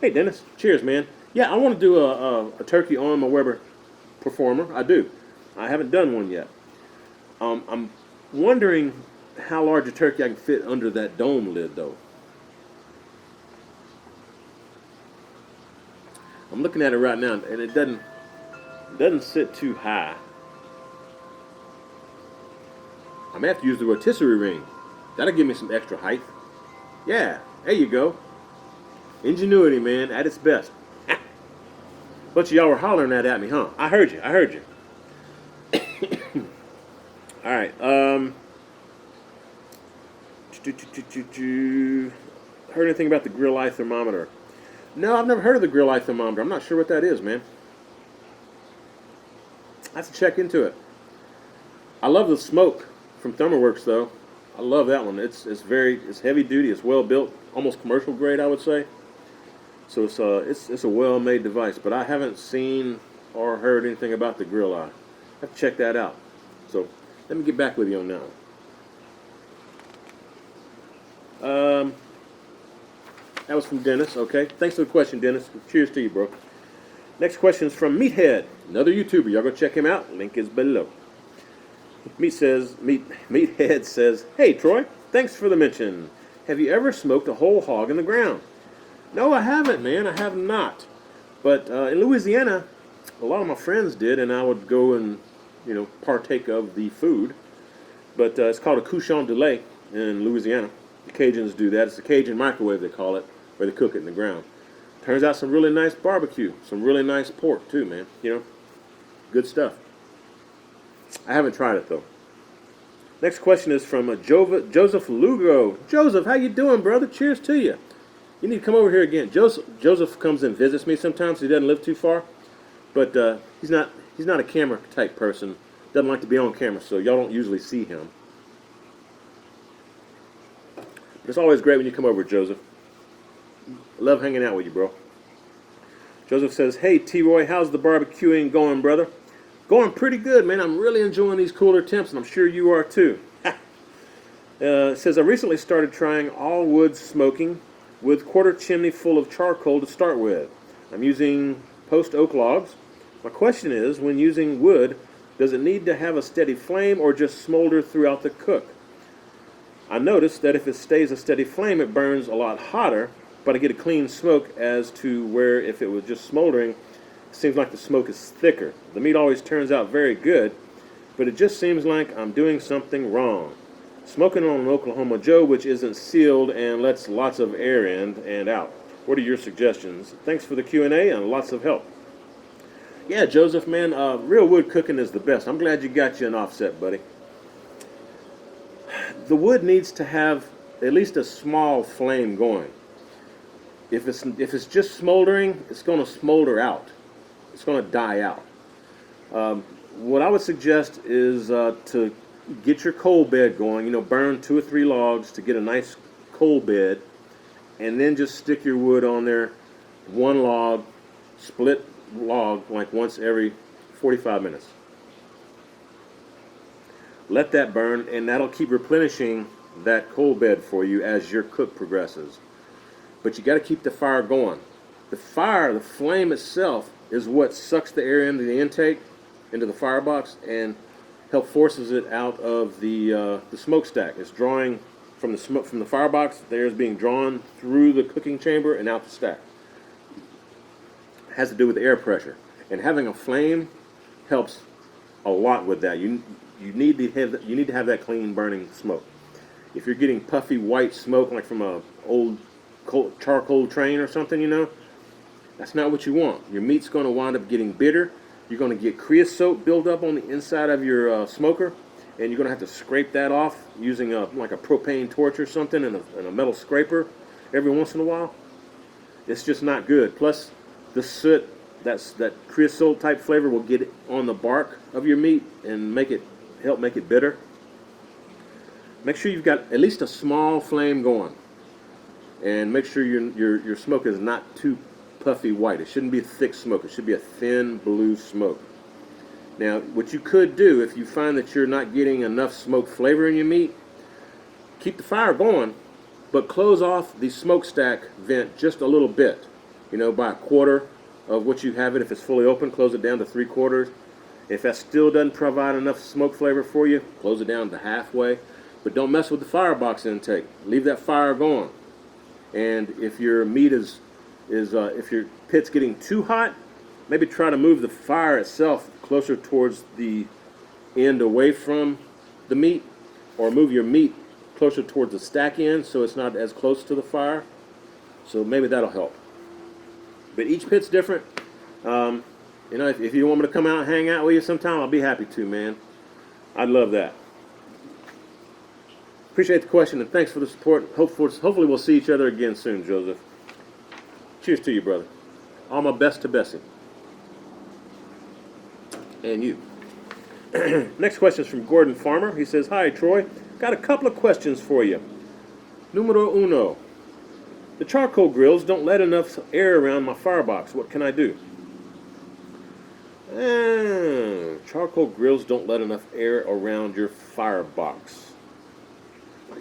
Hey, Dennis. Cheers, man. Yeah, I want to do a turkey on my Weber Performer. I do. I haven't done one yet. I'm wondering how large a turkey I can fit under that dome lid, though. I'm looking at it right now, and it doesn't sit too high. I may have to use the rotisserie ring. That'll give me some extra height. Yeah, there you go. Ingenuity, man, at its best. Bunch of y'all were hollering that at me, huh? I heard you. I heard you. All right. Heard anything about the grilleye thermometer? No, I've never heard of the grilleye thermometer. I'm not sure what that is, man. I have to check into it. I love the smoke from Thermoworks, though. I love that one. It's heavy duty. It's well built, almost commercial grade, I would say. So it's a well made device. But I haven't seen or heard anything about the grilleye. I have to check that out. So let me get back with you on that one. That was from Dennis. Okay, thanks for the question, Dennis. Cheers to you, bro. Next question is from Meathead, another YouTuber. Y'all go check him out. Link is below. Meathead says, "Hey Troy, thanks for the mention. Have you ever smoked a whole hog in the ground?" No, I haven't, man. I have not. But in Louisiana, a lot of my friends did, and I would go and partake of the food. But it's called a couchon de lait in Louisiana. The Cajuns do that. It's the Cajun microwave, they call it, where they cook it in the ground. Turns out some really nice barbecue, some really nice pork too, man. Good stuff. I haven't tried it though. Next question is from Joseph Lugo. Joseph, how you doing, brother? Cheers to you. You need to come over here again. Joseph comes and visits me sometimes. He doesn't live too far, but he's not a camera type person. Doesn't like to be on camera, so y'all don't usually see him. It's always great when you come over, Joseph. I love hanging out with you, bro. Joseph says, "Hey, T-Roy, how's the barbecuing going, brother?" Going pretty good, man. I'm really enjoying these cooler temps, and I'm sure you are too. It says, "I recently started trying all wood smoking with quarter chimney full of charcoal to start with. I'm using post oak logs. My question is, when using wood, does it need to have a steady flame or just smolder throughout the cook? I noticed that if it stays a steady flame, it burns a lot hotter, but I get a clean smoke as to where if it was just smoldering, it seems like the smoke is thicker. The meat always turns out very good, but it just seems like I'm doing something wrong. Smoking on an Oklahoma Joe, which isn't sealed and lets lots of air in and out. What are your suggestions? Thanks for the Q&A and lots of help." Yeah, Joseph, man, real wood cooking is the best. I'm glad you got you an offset, buddy. The wood needs to have at least a small flame going. If it's just smoldering, it's going to smolder out. It's going to die out. What I would suggest is to get your coal bed going. Burn 2 or 3 logs to get a nice coal bed, and then just stick your wood on there. 1 log, split log, like once every 45 minutes. Let that burn, and that'll keep replenishing that coal bed for you as your cook progresses. But you got to keep the fire going. The flame itself, is what sucks the air into the intake, into the firebox, and help forces it out of the smokestack. It's drawing from the smoke from the firebox. The air is being drawn through the cooking chamber and out the stack. It has to do with the air pressure, and having a flame helps a lot with that. You need to have that clean burning smoke. If you're getting puffy white smoke like from a old charcoal train or something, that's not what you want. Your meat's going to wind up getting bitter. You're going to get creosote build up on the inside of your smoker, and you're going to have to scrape that off using like a propane torch or something and a metal scraper every once in a while. It's just not good. Plus, the soot, that creosote type flavor will get on the bark of your meat and help make it bitter. make sure you've got at least a small flame going, and make sure your smoke is not too puffy white. It shouldn't be a thick smoke. It should be a thin blue smoke. Now, what you could do if you find that you're not getting enough smoke flavor in your meat, keep the fire going, but close off the smokestack vent just a little bit. You know, by a quarter of what you have it. If it's fully open, close it down to 3/4. If that still doesn't provide enough smoke flavor for you, close it down to halfway. But don't mess with the firebox intake. Leave that fire going. And if your meat if your pit's getting too hot, maybe try to move the fire itself closer towards the end away from the meat, or move your meat closer towards the stack end so it's not as close to the fire. So maybe that'll help. But each pit's different. You know, if you want me to come out and hang out with you sometime, I'll be happy to, man. I'd love that. Appreciate the question, and thanks for the support. Hopefully we'll see each other again soon, Joseph. Cheers to you, brother. All my best to Bessie. And you. Next question is from Gordon Farmer. He says, "Hi, Troy. Got a couple of questions for you. Numero uno. The charcoal grills don't let enough air around my firebox. What can I do?" Charcoal grills don't let enough air around your firebox.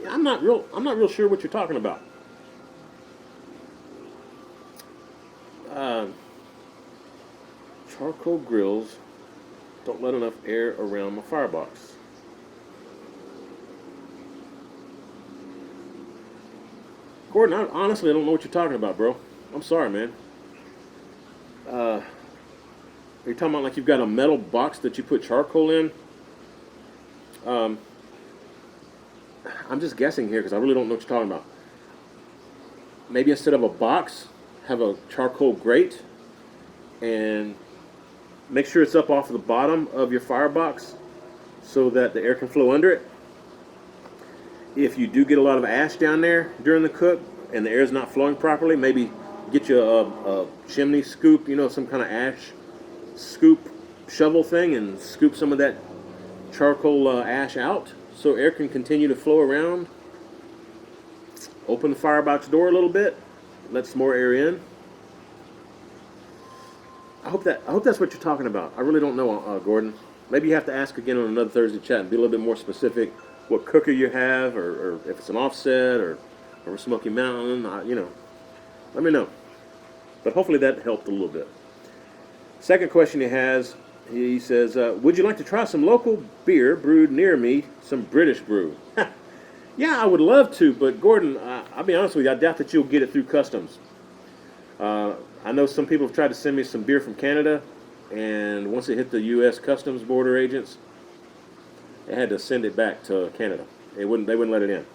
I'm not real sure what you're talking about. Charcoal grills don't let enough air around my firebox. Gordon, honestly, I don't know what you're talking about, bro. I'm sorry, man. Are you talking about like you've got a metal box that you put charcoal in? I'm just guessing here because I really don't know what you're talking about. Maybe instead of a box, have a charcoal grate and make sure it's up off the bottom of your firebox so that the air can flow under it. If you do get a lot of ash down there during the cook and the air is not flowing properly, maybe get you a chimney scoop, you know, some kind of ash scoop shovel thing, and scoop some of that charcoal ash out so air can continue to flow around. Open the firebox door a little bit, let some more air in. I hope that's what you're talking about. I really don't know, Gordon. Maybe you have to ask again on another Thursday chat and be a little bit more specific. What cooker you have, or if it's an offset, or a Smoky Mountain, you know, let me know. But hopefully that helped a little bit. Second question he says, would you like to try some local beer brewed near me, some British brew? Yeah, I would love to, but Gordon, I'll be honest with you, I doubt that you'll get it through customs. I know some people have tried to send me some beer from Canada, and once it hit the U.S. Customs border agents, they had to send it back to Canada. They wouldn't let it in.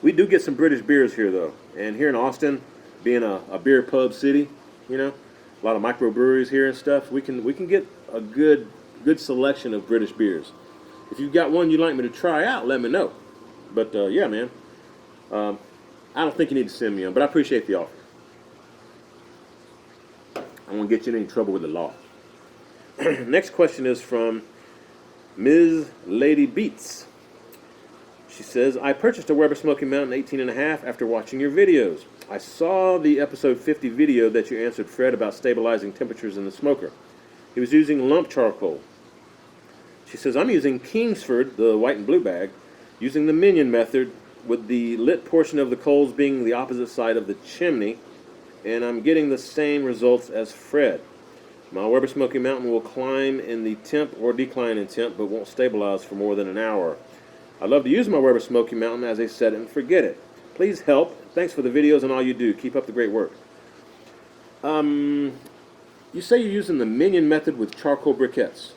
We do get some British beers here, though. And here in Austin, being a beer pub city, you know, a lot of microbreweries here and stuff, we can get a good selection of British beers. If you've got one you'd like me to try out, let me know. But yeah, man, I don't think you need to send me one, but I appreciate the offer. I won't get you in any trouble with the law. Next question is from Ms. Lady Beats. She says, I purchased a Weber Smoky Mountain 18.5 after watching your videos. I saw the episode 50 video that you answered Fred about stabilizing temperatures in the smoker. He was using lump charcoal. She says, I'm using Kingfords, the white and blue bag, using the minion method with the lit portion of the coals being the opposite side of the chimney, and I'm getting the same results as Fred. My Weber Smoky Mountain will climb in the temp or decline in temp, but won't stabilize for more than an hour. I love to use my Weber Smoky Mountain as a set it and forget it. Please help. Thanks for the videos and all you do. Keep up the great work. You say you're using the minion method with charcoal briquettes.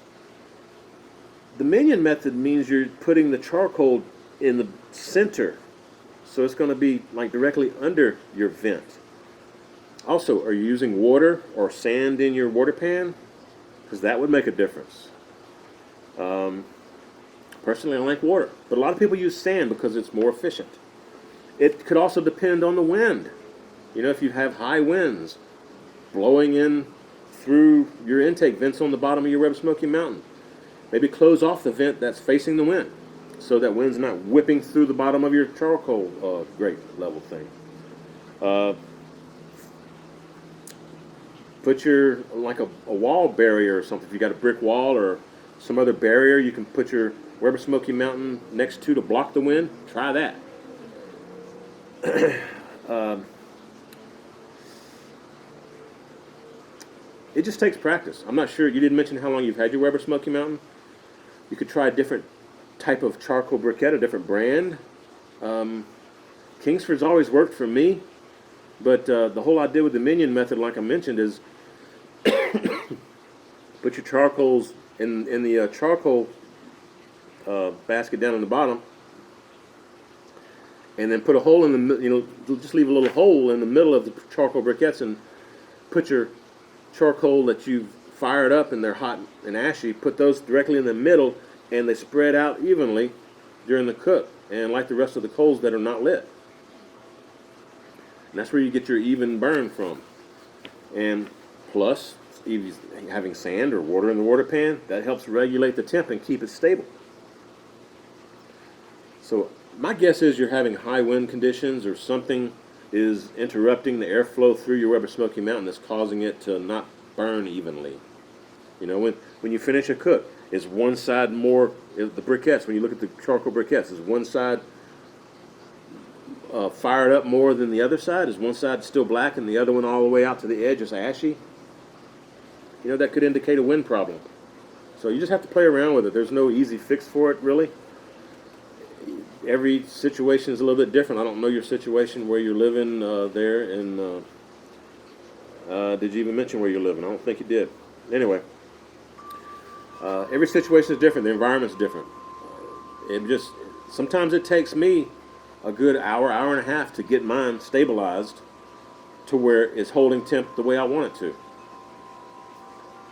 The minion method means you're putting the charcoal in the center, so it's going to be like directly under your vent. Also, are you using water or sand in your water pan? Because that would make a difference. Personally, I like water, but a lot of people use sand because it's more efficient. It could also depend on the wind. You know, if you have high winds blowing in through your intake vents on the bottom of your Weber Smoky Mountain, maybe close off the vent that's facing the wind so that wind's not whipping through the bottom of your charcoal grate level thing. Put your, like a wall barrier or something. If you got a brick wall or some other barrier, you can put your Weber Smoky Mountain next to block the wind. Try that. It just takes practice. I'm not sure, you didn't mention how long you've had your Weber Smoky Mountain. You could try a different type of charcoal briquette, a different brand. Kingford's always worked for me, but the whole idea with the minion method, like I mentioned, is put your charcoals in the charcoal basket down on the bottom, and then put a hole in the, just leave a little hole in the middle of the charcoal briquettes and put your charcoal that you've fired up and they're hot and ashy, put those directly in the middle, and they spread out evenly during the cook, and like the rest of the coals that are not lit. And that's where you get your even burn from. And plus, having sand or water in the water pan, that helps regulate the temp and keep it stable. So my guess is you're having high wind conditions, or something is interrupting the airflow through your Weber Smoky Mountain that's causing it to not burn evenly. When you finish a cook, is one side more, the briquettes, when you look at the charcoal briquettes, is one side fired up more than the other side? Is one side still black and the other one all the way out to the edge is ashy? That could indicate a wind problem. So you just have to play around with it. There's no easy fix for it, really. Every situation is a little bit different. I don't know your situation where you're living there, and did you even mention where you're living? I don't think you did. Anyway, every situation is different. The environment's different. Sometimes it takes me a good hour and a half to get mine stabilized to where it's holding temp the way I want it to.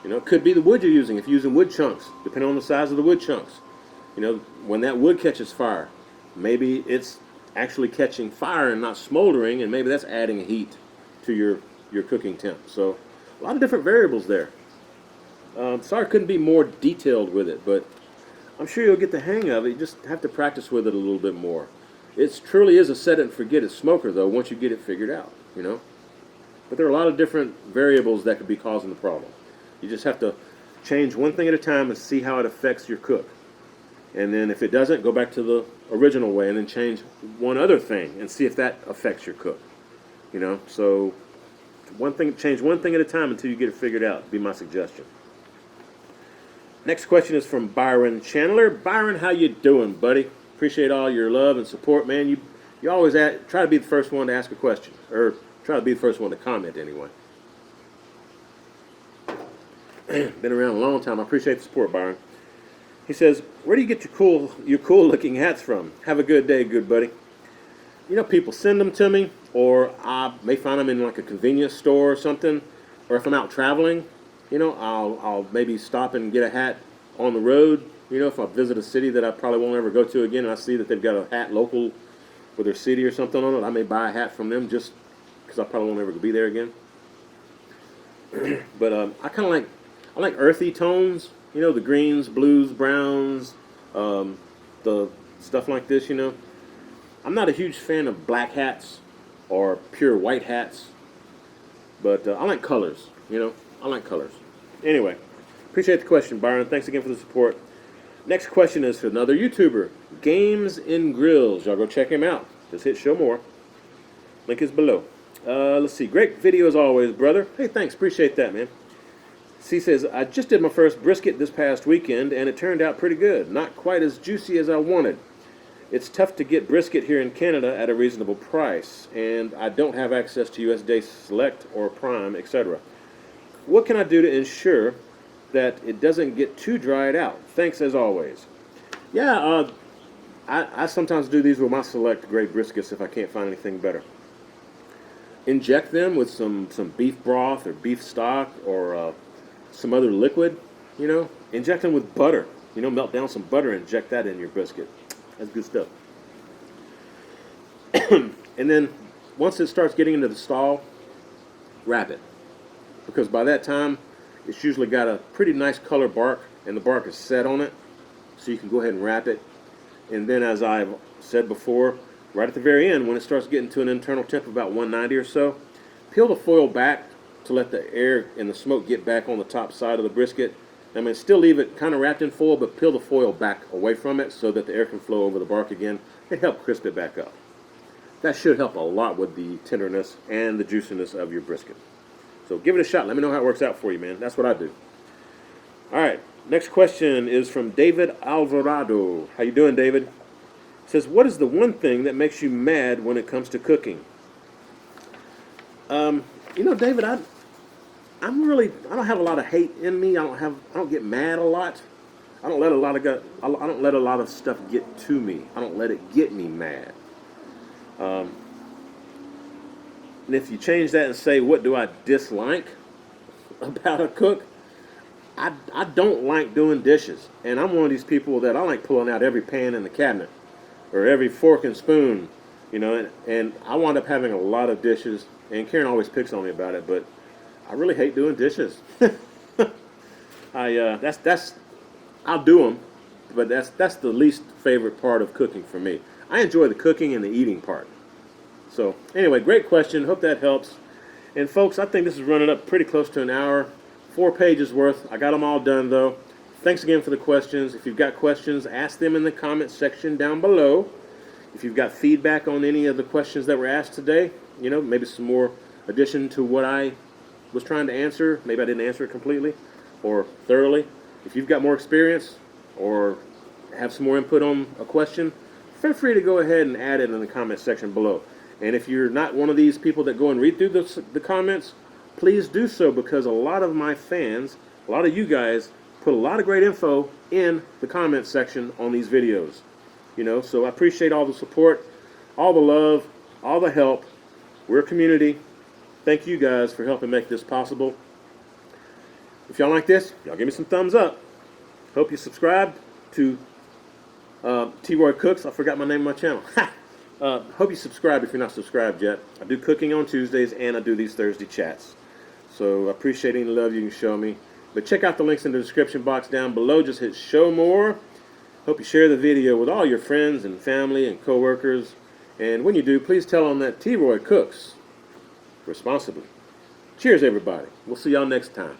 It could be the wood you're using. If you're using wood chunks, depending on the size of the wood chunks, when that wood catches fire, maybe it's actually catching fire and not smoldering, and maybe that's adding heat to your cooking temp. So a lot of different variables there. Sorry I couldn't be more detailed with it, but I'm sure you'll get the hang of it. You just have to practice with it a little bit more. It truly is a set it and forget it smoker, though, once you get it figured out, But there are a lot of different variables that could be causing the problem. You just have to change one thing at a time and see how it affects your cook. And then if it doesn't, go back to the original way and then change one other thing and see if that affects your cook. So change one thing at a time until you get it figured out, would be my suggestion. Next question is from Byron Chandler. Byron, how you doing, buddy? Appreciate all your love and support, man. You always try to be the first one to ask a question, or try to be the first one to comment anyway. Been around a long time. I appreciate the support, Byron. He says, where do you get your cool looking hats from? Have a good day, good buddy. People send them to me, or I may find them in like a convenience store or something, or if I'm out traveling, I'll maybe stop and get a hat on the road. If I visit a city that I probably won't ever go to again, and I see that they've got a hat local with their city or something on it, I may buy a hat from them just because I probably won't ever be there again. But I like earthy tones, the greens, blues, browns, the stuff like this, I'm not a huge fan of black hats or pure white hats, but I like colors, I like colors. Anyway, appreciate the question, Byron. Thanks again for the support. Next question is for another YouTuber, Games in Grills. Y'all go check him out. Just hit show more. Link is below. Let's see. Great video as always, brother. Hey, thanks. Appreciate that, man. He says, I just did my first brisket this past weekend, and it turned out pretty good. Not quite as juicy as I wanted. It's tough to get brisket here in Canada at a reasonable price, and I don't have access to USDA Select or Prime, etc. What can I do to ensure that it doesn't get too dried out? Thanks as always. Yeah, I sometimes do these with my Select grade briskets if I can't find anything better. Inject them with some beef broth or beef stock or some other liquid, Inject them with butter. Melt down some butter and inject that in your brisket. That's good stuff. And then once it starts getting into the stall, wrap it. Because by that time, it's usually got a pretty nice color bark, and the bark is set on it. So you can go ahead and wrap it. And then, as I've said before, right at the very end, when it starts getting to an internal temp of about 190 or so, peel the foil back to let the air and the smoke get back on the top side of the brisket. I mean, still leave it kind of wrapped in foil, but peel the foil back away from it so that the air can flow over the bark again and help crisp it back up. That should help a lot with the tenderness and the juiciness of your brisket. So give it a shot. Let me know how it works out for you, man. That's what I do. All right. Next question is from David Alvarado. How you doing, David? It says, what is the one thing that makes you mad when it comes to cooking? You know, David, I don't have a lot of hate in me. I don't get mad a lot. I don't let a lot of stuff get to me. I don't let it get me mad. And if you change that and say, what do I dislike about a cook? I don't like doing dishes. And I'm one of these people that I like pulling out every pan in the cabinet or every fork and spoon, you know, and I wind up having a lot of dishes. And Karen always picks on me about it, but I really hate doing dishes. I'll do them, but that's the least favorite part of cooking for me. I enjoy the cooking and the eating part. So anyway, great question. Hope that helps. And folks, I think this is running up pretty close to an hour. 4 pages worth. I got them all done though. Thanks again for the questions. If you've got questions, ask them in the comment section down below. If you've got feedback on any of the questions that were asked today, you know, maybe some more addition to what I was trying to answer. Maybe I didn't answer it completely or thoroughly. If you've got more experience or have some more input on a question, feel free to go ahead and add it in the comment section below. And if you're not one of these people that go and read through the comments, please do so, because a lot of my fans, a lot of you guys, put a lot of great info in the comment section on these videos. You know, so I appreciate all the support, all the love, all the help. We're a community. Thank you guys for helping make this possible. If y'all like this, y'all give me some thumbs up. Hope you subscribe to T-Roy Cooks. I forgot my name of my channel. Hope you subscribe if you're not subscribed yet. I do cooking on Tuesdays and I do these Thursday chats. So I appreciate any love you can show me. But check out the links in the description box down below. Just hit show more. Hope you share the video with all your friends and family and coworkers. And when you do, please tell them that T-Roy cooks responsibly. Cheers, everybody. We'll see y'all next time.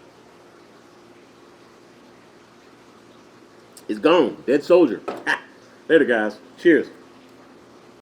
It's gone. Dead soldier. Later, guys. Cheers.